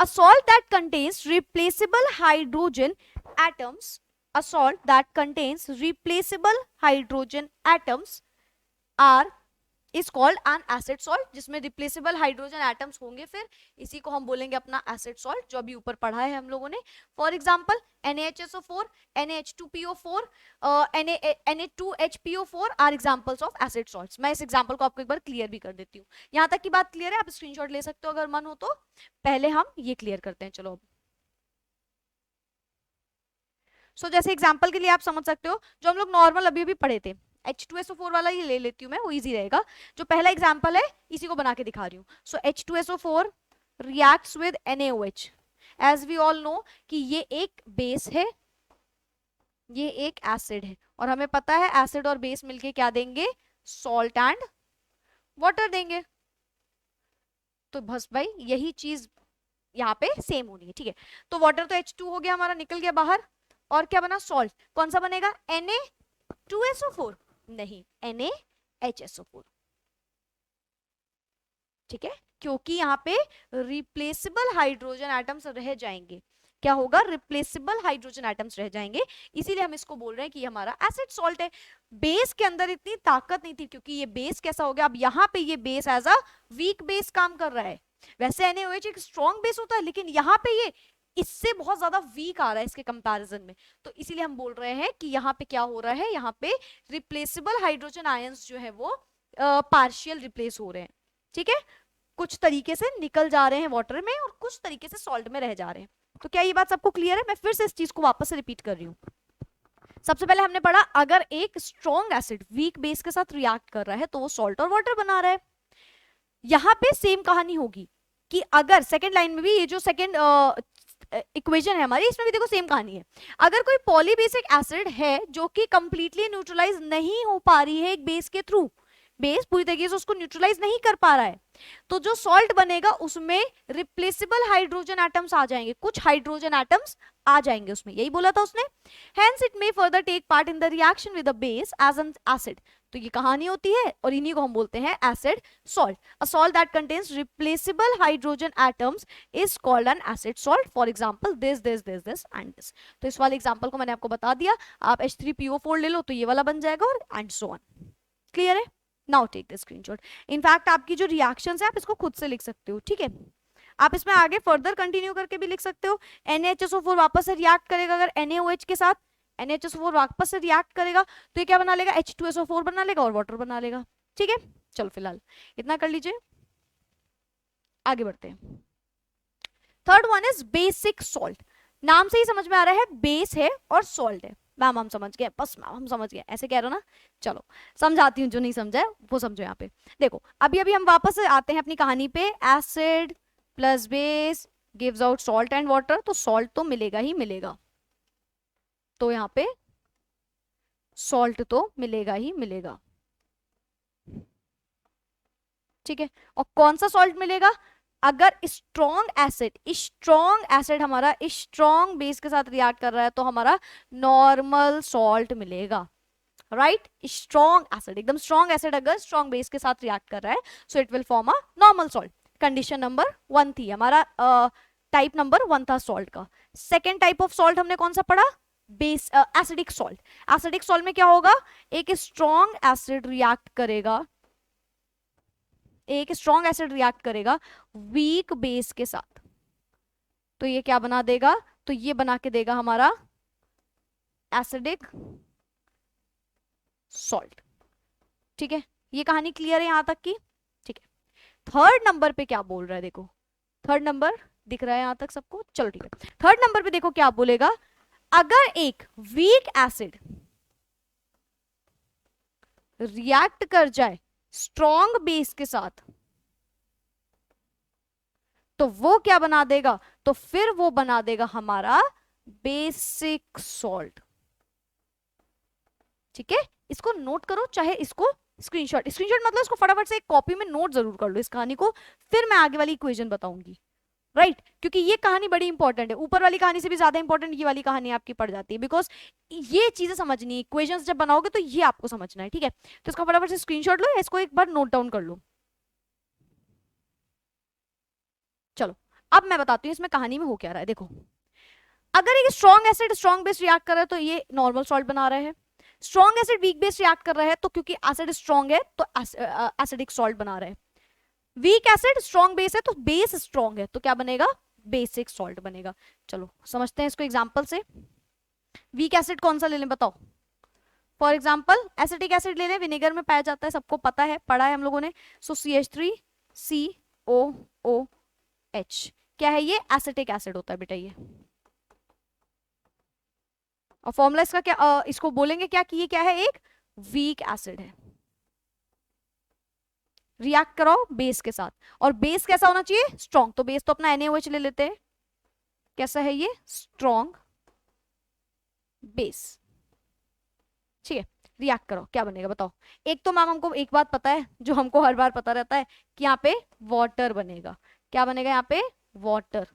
A salt that contains replaceable hydrogen atoms, a salt that contains replaceable hydrogen atoms is called an acid salt, जिसमें replaceable hydrogen atoms होंगे, फिर इसी को हम बोलेंगे अपना acid salt, जो अभी ऊपर पढ़ा है हम लोगों ने। For example, NaHSO4, NaH2PO4, Na2HPO4 are examples of acid salts। मैं इस एग्जाम्पल को आपको एक बार क्लियर भी कर देती हूँ। यहाँ तक की बात क्लियर है? आप स्क्रीनशॉट ले सकते हो अगर मन हो तो। पहले हम ये क्लियर करते हैं, चलो। सो जैसे एग्जाम्पल के लिए आप समझ सकते हो, जो हम लोग नॉर्मल अभी अभी पढ़े थे, H2SO4 वाला ये ले लेती हूँ मैं, वो इजी रहेगा। जो पहला एग्जाम्पल है इसी को बना के दिखा रही हूँ। So H2SO4 reacts with NaOH। As we all know कि ये एक बेस है, ये एक एसिड है, और हमें पता है एसिड और बेस मिलके क्या देंगे? सॉल्ट एंड वाटर देंगे। तो बस भाई यही चीज यहाँ पे सेम होनी है, ठीक है। तो वाटर तो H2 हो गया हमारा, निकल गया बाहर, और क्या बना? सॉल्ट। कौन सा बनेगा? Na2SO4 नहीं, NaHSO4। ठीक है, क्योंकि यहाँ पे रिप्लेसेबल हाइड्रोजन एटम्स रह जाएंगे। क्या होगा? रिप्लेसेबल हाइड्रोजन एटम्स रह जाएंगे, इसीलिए हम इसको बोल रहे हैं कि ये हमारा एसिड सॉल्ट है। बेस के अंदर इतनी ताकत नहीं थी, क्योंकि ये बेस कैसा हो गया? अब यहाँ पे ये base as a weak base काम कर रहा है। वैसे NaOH एक स्ट्रॉन्ग बेस होता है, लेकिन यहाँ पे ये इससे बहुत ज्यादा वीक आ रहा है इसके कंपैरिजन में। तो इसीलिए हम बोल रहे हैं कि यहाँ पे क्या हो रहा है? यहाँ पे रिप्लेसेबल हाइड्रोजन आयंस जो है वो पार्शियल रिप्लेस हो रहे हैं। ठीक है, कुछ तरीके से निकल जा रहे हैं वाटर में और कुछ तरीके से सॉल्ट में रह जा रहे हैं। तो क्या ये बात सबको क्लियर है? मैं फिर से इस चीज को वापस से रिपीट कर रही हूँ। सबसे पहले हमने पढ़ा, अगर एक स्ट्रॉन्ग एसिड वीक बेस के साथ रिएक्ट कर रहा है तो वो सॉल्ट और वाटर बना रहा है। यहाँ पे सेम कहानी होगी कि अगर सेकेंड लाइन में भी, ये जो सेकेंड इक्वेशन है हमारी, इसमें भी देखो सेम कहानी है। अगर कोई पॉलीबेसिक एसिड है जो कि कंप्लीटली न्यूट्रलाइज नहीं हो पा रही है एक बेस के थ्रू, बेस पूरी तरीके से उसको न्यूट्रलाइज नहीं कर पा रहा है, तो जो सॉल्ट बनेगा उसमें रिप्लेसेबल हाइड्रोजन एटम्स आ जाएंगे, कुछ हाइड्रोजन एटम्स आ जाएंगे उसमें, यही बोला था उसने। Hence it may further take part in the reaction with the base as an acid। तो ये कहानी होती है, और इन्हीं को हम बोलते हैं acid salt. A salt that contains replaceable hydrogen atoms is called an acid salt। For example, this and this। तो इस वाले एग्जाम्पल को मैंने आपको बता दिया, आप H3PO4 ले लो तो ये वाला बन जाएगा, और एंड सो ऑन। क्लियर है? Now take the screenshot. In fact आपकी जो रिएक्शंस है आप इसको खुद से लिख सकते हो, ठीक है। आप इसमें आगे फर्दर कंटिन्यू करके भी लिख सकते हो। NaHSO4 वापस से रिएक्ट करेगा अगर NaOH के साथ, NaHSO4 वापस से रिएक्ट करेगा तो ये क्या बना लेगा? H2SO4 बना लेगा और वाटर बना लेगा। ठीक है, चलो फिलहाल इतना कर लीजिए, आगे बढ़ते हैं। Third one is basic salt. नाम से ही समझ में आ रहा है बेस है और सॉल्ट है। मैम हम समझ गए, बस मैम हम समझ गए, ऐसे कह रहे हो ना? चलो समझाती हूँ, जो नहीं समझा है वो समझो। यहाँ पे देखो, अभी अभी हम वापस आते हैं अपनी कहानी पे। Acid plus base gives out salt and water, तो सॉल्ट तो मिलेगा ही मिलेगा, तो यहाँ पे सॉल्ट तो मिलेगा ही मिलेगा। ठीक है, और कौन सा सॉल्ट मिलेगा? अगर स्ट्रॉन्ग एसिड हमारा स्ट्रॉन्ग बेस के साथ रिएक्ट कर रहा है तो हमारा नॉर्मल सॉल्ट मिलेगा। राइट, स्ट्रॉन्ग एसिड, एकदम स्ट्रॉन्ग एसिड अगर स्ट्रॉन्ग बेस के साथ रिएक्ट कर रहा है so it will form a normal salt. Condition number 1 थी हमारा, टाइप नंबर 1 था सॉल्ट का। सेकेंड टाइप ऑफ सॉल्ट हमने कौन सा पढ़ा, base acidic salt. Acidic salt में क्या होगा, एक स्ट्रॉन्ग एसिड रिएक्ट करेगा, एक स्ट्रॉन्ग एसिड रिएक्ट करेगा वीक बेस के साथ, तो ये क्या बना देगा, तो ये बना के देगा हमारा एसिडिक सॉल्ट। ठीक है, ये कहानी क्लियर है यहां तक की, ठीक है। थर्ड नंबर पे क्या बोल रहा है, देखो थर्ड नंबर दिख रहा है यहां तक सबको, चलो ठीक है। थर्ड नंबर पे देखो क्या बोलेगा, अगर एक वीक एसिड रिएक्ट कर जाए स्ट्रॉन्ग बेस के साथ तो वो क्या बना देगा, तो फिर वो बना देगा हमारा बेसिक सॉल्ट। ठीक है, इसको नोट करो, चाहे इसको स्क्रीनशॉट मतलब इसको फटाफट से एक कॉपी में नोट जरूर कर लो इस कहानी को, फिर मैं आगे वाली इक्वेशन बताऊंगी। राइट, क्योंकि ये कहानी बड़ी इंपॉर्टेंट है, ऊपर वाली कहानी से भी ज्यादा इंपॉर्टेंट ये वाली कहानी आपकी पड़ जाती है, बिकॉज ये चीजें समझनी है, इक्वेशंस जब बनाओगे तो ये आपको समझना है। ठीक है, तो इसका फटाफट से स्क्रीनशॉट लो, इसको एक बार नोट डाउन कर लो। चलो अब मैं बताती हूँ इसमें कहानी में हो क्या रहा है। देखो, अगर एक strong acid strong base react कर रहा है तो ये नॉर्मल सॉल्ट बना रहे हैं, strong acid weak base react कर रहा है तो क्योंकि एसिड स्ट्रॉन्ग है तो एसिडिक सॉल्ट बना रहे हैं, वीक एसिड स्ट्रॉन्ग बेस है तो बेस स्ट्रॉन्ग है तो क्या बनेगा, बेसिक सॉल्ट बनेगा। चलो समझते हैं इसको एग्जांपल से। वीक एसिड कौन सा ले लें बताओ, फॉर एग्जांपल एसिटिक एसिड ले लें, विनेगर में पाया जाता है, सबको पता है, पढ़ा है हम लोगों ने। सो CH3COOH क्या है, ये एसिटिक एसिड होता है बेटा ये। और फॉर्मूला इसका क्या, इसको बोलेंगे क्या कि ये क्या है, एक वीक एसिड है। रिएक्ट कराओ बेस के साथ, और बेस कैसा होना चाहिए, स्ट्रॉन्ग, तो बेस तो अपना NaOH ले लेते हैं, कैसा है ये, स्ट्रॉन्ग बेस। ठीक है, रिएक्ट करो क्या बनेगा बताओ। एक तो मैम हमको एक बात पता है जो हमको हर बार पता रहता है कि यहाँ पे वाटर बनेगा, क्या बनेगा यहाँ पे, वाटर।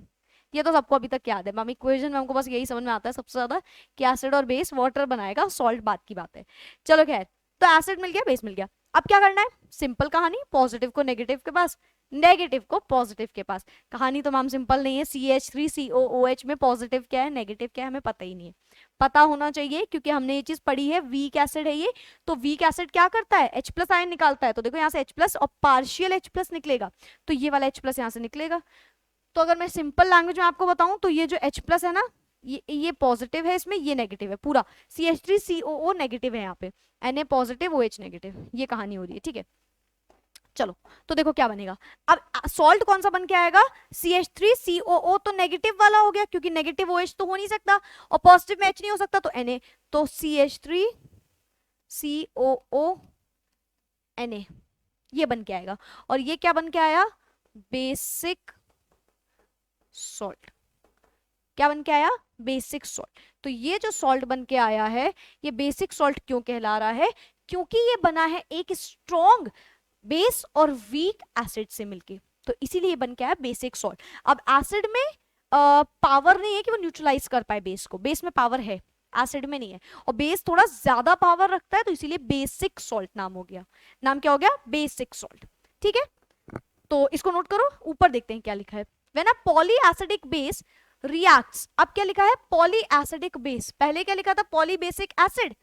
ये तो सबको अभी तक याद है मैम, इक्वेशन में हमको बस यही समझ में आता है सबसे ज्यादा कि एसिड और बेस वाटर बनाएगा, सॉल्ट बात की बात है। चलो खैर, तो एसिड मिल गया, बेस मिल गया, अब क्या करना है, सिंपल कहानी, पॉजिटिव को नेगेटिव के पास, नेगेटिव को पॉजिटिव के पास। कहानी तो मैम सिंपल नहीं है, CH3COOH में पॉजिटिव क्या है नेगेटिव क्या है हमें पता ही नहीं है, पता होना चाहिए क्योंकि हमने ये चीज पढ़ी है, वीक एसिड है ये, तो वीक एसिड क्या करता है, H+ आयन निकालता है, तो देखो यहाँ से H+ और पार्शियल H+ निकलेगा, तो ये वाला H+ यहाँ से निकलेगा। तो अगर मैं सिंपल लैंग्वेज में आपको बताऊं तो ये जो H+ है ना, ये पॉजिटिव है, इसमें ये नेगेटिव है, पूरा CH3COO नेगेटिव है यहाँ पे, Na पॉजिटिव OH नेगेटिव, ये कहानी हो रही है। ठीक है, चलो तो देखो क्या बनेगा, अब सॉल्ट कौन सा बन के आएगा, CH3COO तो नेगेटिव वाला हो गया क्योंकि नेगेटिव OH तो हो नहीं सकता और पॉजिटिव में H नहीं हो सकता, तो Na, तो CH3COO Na ये बन के आएगा, और ये क्या बन के आया, बेसिक सॉल्ट। क्या बन के आया, बेसिक सॉल्ट। तो ये जो सॉल्ट बन के आया है ये बेसिक सॉल्ट क्यों कहला रहा है, क्योंकि ये बना है एक स्ट्रॉन्ग बेस और वीक एसिड से मिलके, तो इसीलिए बन के आया बेसिक सॉल्ट। अब एसिड में पावर नहीं है कि वो न्यूट्रलाइज कर पाए बेस को, बेस में पावर है, एसिड में नहीं है, और बेस थोड़ा ज्यादा पावर रखता है तो इसीलिए बेसिक सॉल्ट नाम हो गया। नाम क्या हो गया, बेसिक सॉल्ट। ठीक है, तो इसको नोट करो, ऊपर देखते हैं क्या लिखा है, व्हेन अ पॉलीएसिडिक बेस रिएक्ट्स, अब क्या लिखा है, पॉलीएसिडिक बेस, पहले क्या लिखा था, पॉलीबेसिक एसिड,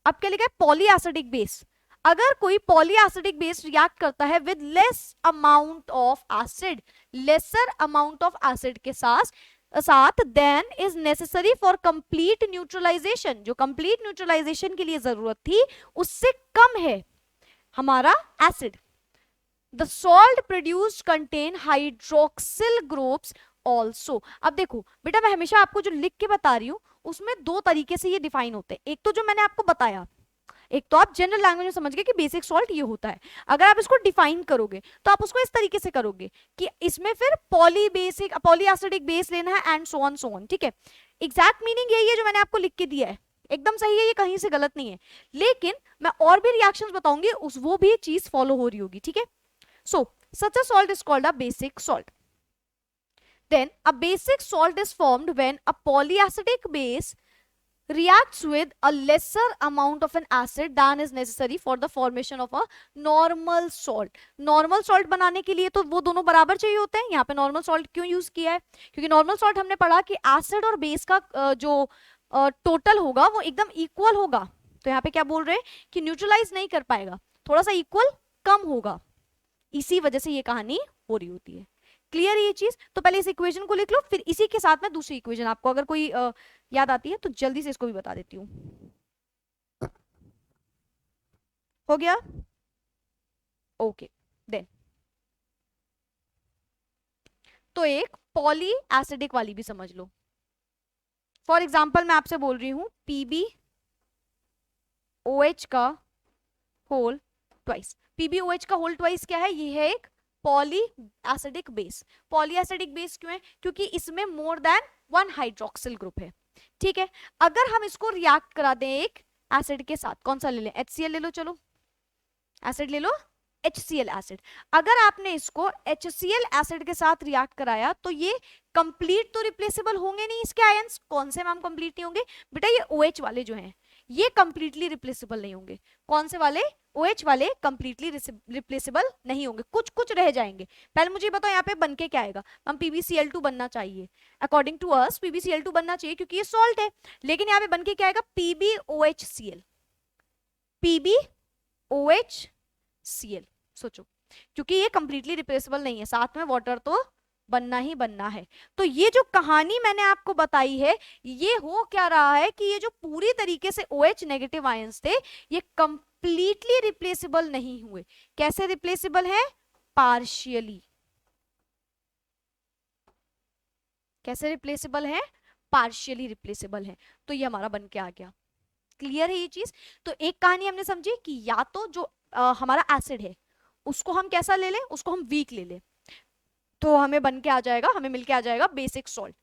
अब क्या लिखा है, पॉलीएसिडिक बेस। अगर कोई पॉलीएसिडिक बेस रिएक्ट करता है with less amount of acid, lesser amount of acid के साथ than is necessary for complete neutralisation, जो कंप्लीट न्यूट्रलाइजेशन के लिए जरूरत थी उससे कम है हमारा acid, the salt produced contain hydroxyl groups also. अब देखो बेटा, मैं हमेशा आपको जो लिख के बता रही हूँ उसमें दो तरीके से ये डिफाइन होते हैं, एक तो जो मैंने आपको बताया, एक तो आप जनरल लैंग्वेज में समझ गए कि बेसिक सॉल्ट ये होता है, अगर आप इसको डिफाइन करोगे तो आप उसको इस तरीके से करोगे कि इसमें फिर पॉलीएसिडिक बेस लेना है एंड सो ऑन। ठीक है, एग्जैक्ट मीनिंग यही है जो मैंने आपको लिख के दिया है, एकदम सही है, ये कहीं से गलत नहीं है, लेकिन मैं और भी रिएक्शंस बताऊंगी उस वो भी चीज फॉलो हो रही होगी। ठीक है, so such a salt is called a basic salt. Then a basic salt is formed when a polyacidic base reacts with a lesser amount of an acid than is necessary for the formation of a normal salt. Normal salt बनाने के लिए तो वो दोनों बराबर चाहिए होते हैं. यहाँ पे नॉर्मल सॉल्ट क्यों यूज किया है? क्योंकि नॉर्मल सॉल्ट हमने पढ़ा कि एसिड और बेस का जो टोटल होगा वो एकदम इक्वल होगा. तो यहाँ पे क्या बोल रहे हैं कि न्यूट्रलाइज नहीं कर पाएगा, थोड़ा सा इक्वल कम होगा. इसी वजह से ये कहानी हो रही होती है. क्लियर ये चीज? तो पहले इस इक्वेशन को लिख लो, फिर इसी के साथ में दूसरी इक्वेशन आपको अगर कोई याद आती है तो जल्दी से इसको भी बता देती हूँ. हो गया? Okay then. तो एक पॉली एसिडिक वाली भी समझ लो. फॉर एग्जाम्पल मैं आपसे बोल रही हूं PbOH का होल ट्वाइस. PbOH का होल ट्वाइस क्या है? ये है एक poly acidic base. Poly acidic base क्यों है? क्योंकि इसमें मोर देन वन हाइड्रोक्सिल ग्रुप है. ठीक है, अगर हम इसको रिएक्ट करा दें एक एसिड के साथ, कौन सा ले लें? HCl ले लो. चलो एसिड ले लो, HCl एसिड. अगर आपने इसको HCl एसिड के साथ रिएक्ट कराया तो ये कंप्लीट तो रिप्लेसेबल होंगे नहीं इसके आयंस. कौन से मैम कंप्लीट नहीं होंगे? बेटा ये OH वाले जो हैं ये कंप्लीटली रिप्लेसेबल नहीं होंगे. कौन से वाले? OH वाले कंप्लीटली रिप्लेसेबल नहीं होंगे, कुछ कुछ रह जाएंगे. पहले मुझे बताओ यहाँ पे बन के क्या आएगा? हम PbCl2 बनना चाहिए. अकॉर्डिंग टू अस PbCl2 बनना चाहिए क्योंकि ये सॉल्ट है. लेकिन यहाँ पे बन के क्या आएगा? PbOHCl. PbOHCl. सोचो, क्योंकि ये कंप्लीटली रिप्लेसेबल नहीं है, साथ में वाटर तो बनना ही बनना है. तो ये जो कहानी मैंने आपको बताई है, ये हो क्या रहा है कि ये जो पूरी तरीके से OH नेगेटिव आयंस थे ये कंप्लीटली रिप्लेसेबल नहीं हुए. कैसे रिप्लेसेबल है? पार्शियली. कैसे रिप्लेसेबल है? पार्शियली रिप्लेसेबल है. तो ये हमारा बन के आ गया. क्लियर है ये चीज? तो एक कहानी हमने समझी कि या तो जो हमारा एसिड है उसको हम कैसा ले लें? उसको हम वीक ले लें तो हमें बन के आ जाएगा, हमें मिल के आ जाएगा बेसिक सॉल्ट.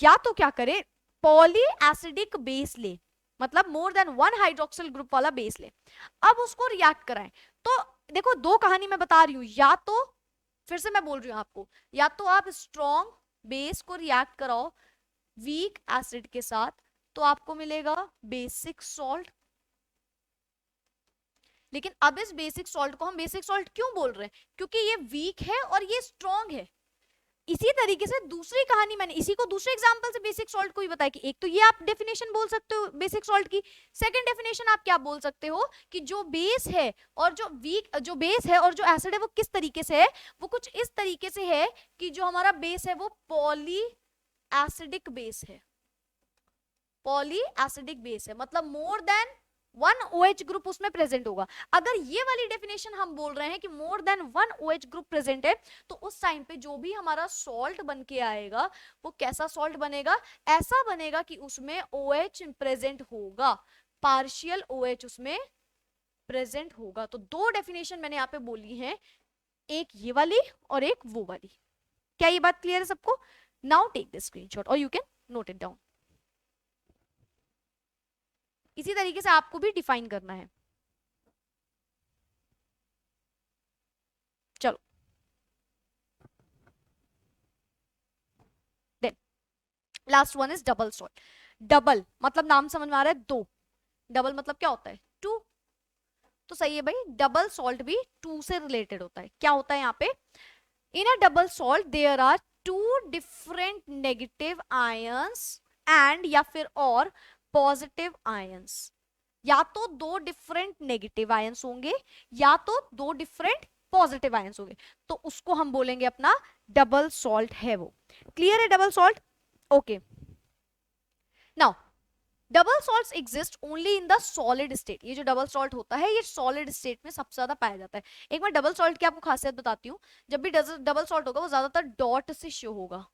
या तो क्या करें? पॉली एसिडिक बेस ले, मतलब मोर देन वन हाइड्रोक्सिल ग्रुप वाला बेस ले, अब उसको रिएक्ट कराएं. तो देखो दो कहानी मैं बता रही हूं. या तो फिर से मैं बोल रही हूं आपको, या तो आप स्ट्रॉन्ग बेस को रिएक्ट कराओ वीक एसिड के साथ तो आपको मिलेगा बेसिक सॉल्ट. लेकिन अब इस बेसिक सॉल्ट को हम बेसिक सॉल्ट क्यों बोल रहे हैं? क्योंकि ये वीक है और ये स्ट्रॉन्ग है. इसी तरीके से दूसरी कहानी मैंने इसी को दूसरे एग्जांपल से बेसिक सॉल्ट को ही बताया कि एक तो ये आप डेफिनेशन बोल सकते हो बेसिक सॉल्ट की. सेकंड डेफिनेशन आप क्या बोल सकते हो कि जो बेस है और जो बेस है और जो एसिड है वो किस तरीके से है? वो कुछ इस तरीके से है कि जो हमारा बेस है वो पॉली एसिडिक बेस है. पॉली एसिडिक बेस है मतलब मोर देन वन OH ग्रुप उसमें प्रेजेंट होगा. अगर ये वाली डेफिनेशन हम बोल रहे हैं कि मोर than one OH group present है तो उस टाइम पे जो भी हमारा सॉल्ट बन के आएगा वो कैसा सॉल्ट बनेगा? ऐसा बनेगा कि उसमें OH प्रेजेंट होगा, पार्शियल OH उसमें प्रेजेंट होगा. तो दो डेफिनेशन मैंने यहाँ पे बोली है, एक ये वाली और एक वो वाली. क्या ये बात क्लियर है सबको? नाउ टेक द स्क्रीनशॉट और you can note it down. इसी तरीके से आपको भी डिफाइन करना है. चलो then last one is double salt. Double मतलब नाम समझ में आ रहा है? दो. डबल मतलब क्या होता है? टू. तो सही है भाई, डबल सॉल्ट भी टू से रिलेटेड होता है. क्या होता है यहाँ पे? In a double salt there are two different negative ions and या फिर और पॉजिटिव आयंस. या तो दो डिफरेंट नेगेटिव आयंस होंगे या तो दो डिफरेंट पॉजिटिव आयंस होंगे, तो उसको हम बोलेंगे अपना डबल सॉल्ट है वो. क्लियर है double salt? Okay. Now double salts exist only in the solid state. ये जो डबल सॉल्ट होता है ये सॉलिड स्टेट में सबसे ज्यादा पाया जाता है. एक बार डबल सॉल्ट की आपको खासियत बताती हूँ. जब भी डबल सॉल्ट होगा वो ज्यादातर डॉट से शो होगा.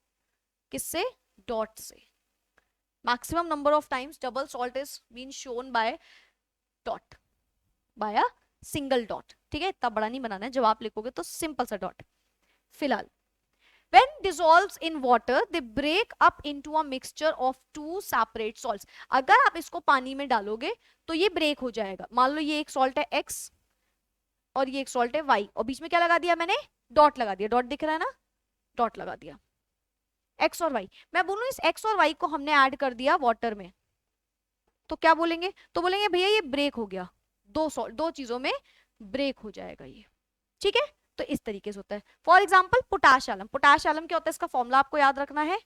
किससे? डॉट से. Maximum number of times double salt is been shown by dot, by a single dot. ठीक है, इतना बड़ा नहीं बनाना है, जब आप लिखोगे तो सिंपल सा डॉट. फिलहाल when dissolves in water they break up into a mixture of two separate salts. अगर आप इसको पानी में डालोगे तो ये ब्रेक हो जाएगा. मान लो ये एक सॉल्ट है X और ये एक सॉल्ट है Y और बीच में क्या लगा दिया मैंने? डॉट लगा दिया. डॉट दिख रहा है ना? डॉट लगा दिया. X और Y. मैं बोलूं इस X और Y को हमने ऐड कर दिया वाटर में. तो क्या बोलेंगे, तो बोलेंगे भैया ये ब्रेक हो गया, दो चीजों में ब्रेक हो जाएगा ये, ठीक है। तो इस तरीके से होता है। For example potash alum, potash alum क्या होता है, इसका फॉर्मूला आपको याद रखना है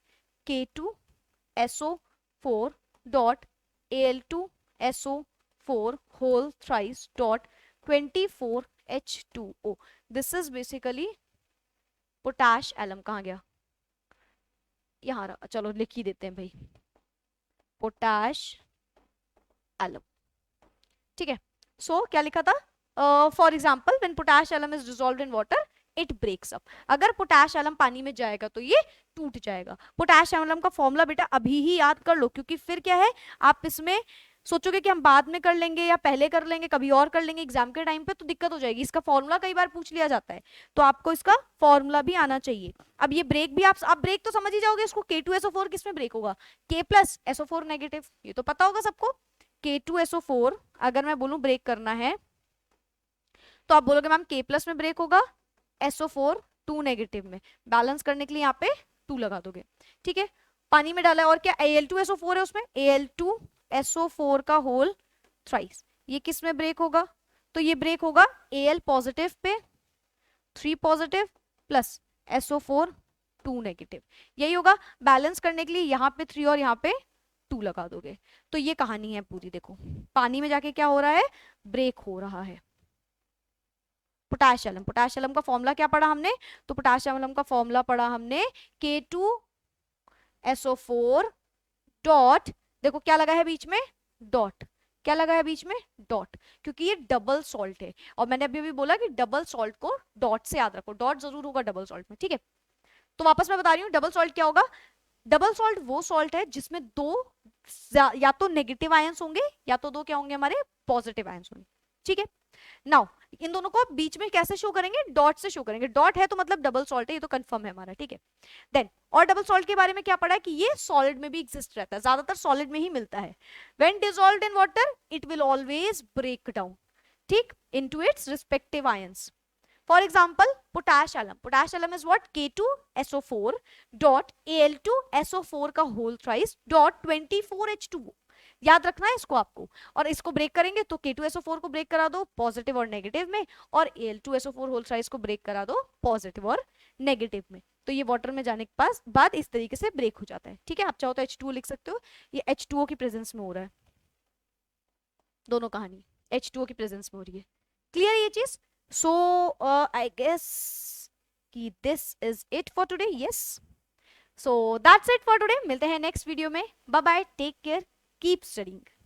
K2SO4 dot Al2SO4 whole thrice dot 24H2O। This is basically potash alum. कहाँ गया, यहाँ रहा, चलो लिख ही देते हैं भाई, पोटाश एलम, ठीक है। सो क्या लिखा था, for example when potash alum is dissolved in water it breaks up. अगर पोटाश एलम पानी में जाएगा तो ये टूट जाएगा। पोटाश एलम का फॉर्मूला बेटा अभी ही याद कर लो, क्योंकि फिर क्या है, आप इसमें सोचोगे कि हम बाद में कर लेंगे या पहले कर लेंगे, कभी और कर लेंगे एग्जाम के टाइम पे, तो दिक्कत हो जाएगी। इसका फॉर्मूला कई बार पूछ लिया जाता है, तो आपको इसका फॉर्मूला भी आना चाहिए। अब ये ब्रेक भी आप ब्रेक तो समझ ही जाओगे इसको, K2SO4 किसमें ब्रेक होगा, K प्लस SO4 नेगेटिव, ये तो पता होगा सबको। K2SO4 अगर मैं बोलूं ब्रेक करना है तो आप बोलोगे मैम K प्लस में ब्रेक होगा, SO4 2 नेगेटिव में, बैलेंस करने के लिए यहाँ पे 2 लगा दोगे, ठीक है। पानी में डाला है, और क्या Al2SO4 है उसमें, Al2SO4 का होल थ्राइस, ये किस में ब्रेक होगा, तो ये ब्रेक होगा Al positive pay 3 positive plus SO4 2 negative, यही होगा। बैलेंस करने के लिए यहाँ पे 3 और यहाँ पे 2 लगा दोगे। तो ये कहानी है पूरी, देखो पानी में जाके क्या हो रहा है, ब्रेक हो रहा है। पोटाश एलम, पोटाश एलम का फॉर्मूला क्या पढ़ा हमने, तो पोटाश एलम का फॉर्मूला पढ़ा हमने K2SO4 डॉट, देखो क्या लगा है बीच में, डॉट, क्या लगा है बीच में, डॉट, क्योंकि ये डबल सॉल्ट है। और मैंने अभी अभी बोला कि डबल सॉल्ट को डॉट से याद रखो, डॉट जरूर होगा डबल सॉल्ट में, ठीक है। तो वापस मैं बता रही हूँ, डबल सॉल्ट क्या होगा, डबल सॉल्ट वो सॉल्ट है जिसमें दो या तो नेगेटिव आयंस होंगे या तो दो क्या होंगे हमारे पॉजिटिव आयंस होंगे, ठीक है। नाउ इन दोनों को बीच में कैसे शो करेंगे, डॉट से शो करेंगे, डॉट है तो मतलब डबल सॉल्ट है, ये तो कंफर्म है हमारा, ठीक है। देन और डबल सॉल्ट के बारे में क्या पढ़ा है कि ये सॉलिड में भी एग्जिस्ट रहता है, ज्यादातर सॉलिड में ही मिलता है। When dissolved in water it will always break down, ठीक, into its respective ions. For example, potash alum. Potash alum is what? K2SO4 dot Al2SO4 का whole thrice dot 24H2O। याद रखना है इसको आपको। और इसको ब्रेक करेंगे तो K2SO4 को ब्रेक करा दो पॉजिटिव और नेगेटिव में, और Al2SO4 होल थ्राइस को ब्रेक करा दो पॉजिटिव और नेगेटिव में। तो ये वाटर में जाने के पास बाद इस तरीके से ब्रेक हो जाता है, ठीक है। आप चाहो तो H2O लिख सकते हो, ये H2O की प्रेजेंस में हो रहा है, दोनों कहानी H2O की प्रेजेंस में हो रही है। क्लियर ये चीज? So I guess कि this is it for today. Yes. So that's it for today. मिलते हैं next video में. Bye bye. Take care. Keep studying.